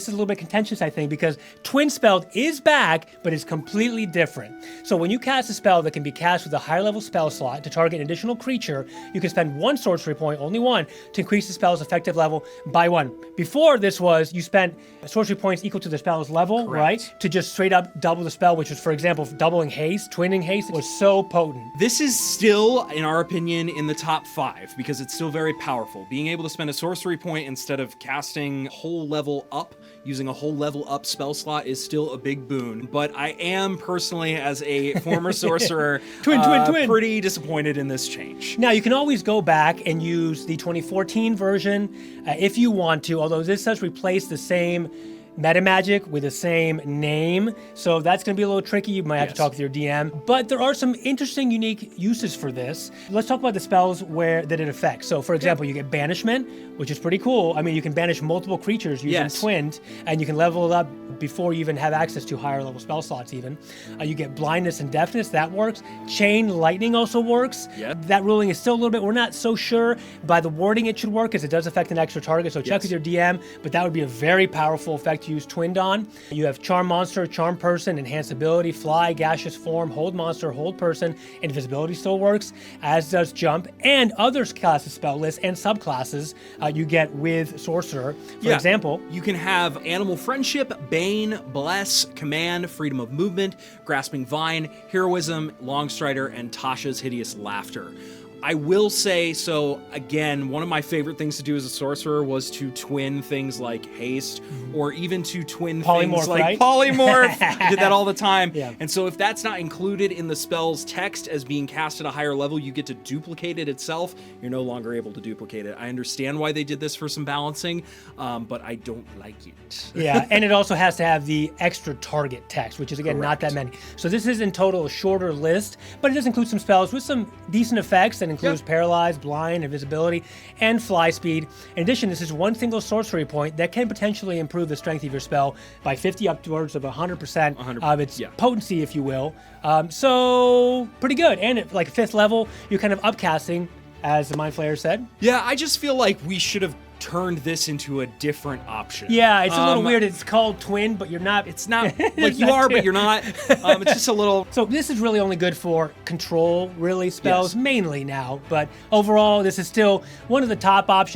This is a little bit contentious, I think, because Twin Spelled is back, but it's completely different. So when you cast a spell that can be cast with a higher level spell slot to target an additional creature, you can spend 1 sorcery point, only 1, to increase the spell's effective level by 1. Before this was, you spent sorcery points equal to the spell's level, right? To just straight up double the spell, which was, for example, doubling haste, twinning haste. It was so potent. This is still, in our opinion, in the top 5, because it's still very powerful. Being able to spend a sorcery point instead of casting whole level up, using a whole level up spell slot is still a big boon. But I am personally, as a former sorcerer, twin, pretty disappointed in this change. Now, you can always go back and use the 2014 version if you want to, although this does replace the same meta magic with the same name, so that's going to be a little tricky. You might have to talk with your DM, but there are some interesting, unique uses for this. Let's talk about the spells that it affects. So, for example, you get Banishment, which is pretty cool. I mean, you can banish multiple creatures using Twinned, and you can level it up before you even have access to higher level spell slots even. You get Blindness and Deafness, that works. Chain Lightning also works. That ruling is still a little bit, we're not so sure. By the wording it should work, because it does affect an extra target, so check with your DM, but that would be a very powerful effect to use Twinned on. You have Charm Monster, Charm Person, Enhanced Ability, Fly, Gaseous Form, Hold Monster, Hold Person, Invisibility still works, as does Jump, and other classes, spell lists, and subclasses you get with Sorcerer. For example, you can have Animal Friendship, Bane, Bless, Command, Freedom of Movement, Grasping Vine, Heroism, Longstrider, and Tasha's Hideous Laughter. I will say, so again, one of my favorite things to do as a sorcerer was to twin things like haste, or even to twin things like polymorph. I did that all the time. And so if that's not included in the spell's text as being cast at a higher level, you get to duplicate it itself. You're no longer able to duplicate it. I understand why they did this for some balancing, but I don't like it. And it also has to have the extra target text, which is, again, not that many. So this is in total a shorter list, but it does include some spells with some decent effects, and includes Paralyze, Blind, Invisibility, and Fly Speed. In addition, this is 1 single sorcery point that can potentially improve the strength of your spell by 50 upwards of 100% of its potency, if you will. So pretty good. And at like 5th level, you're kind of upcasting, as the Mind Flayer said. Yeah, I just feel like we should have turned this into a different option. Yeah, it's a little weird. It's called Twin, but you're not. It's not like you are, but you're not. It's just a little. So this is really only good for control, really, spells mainly now. But overall, this is still one of the top options.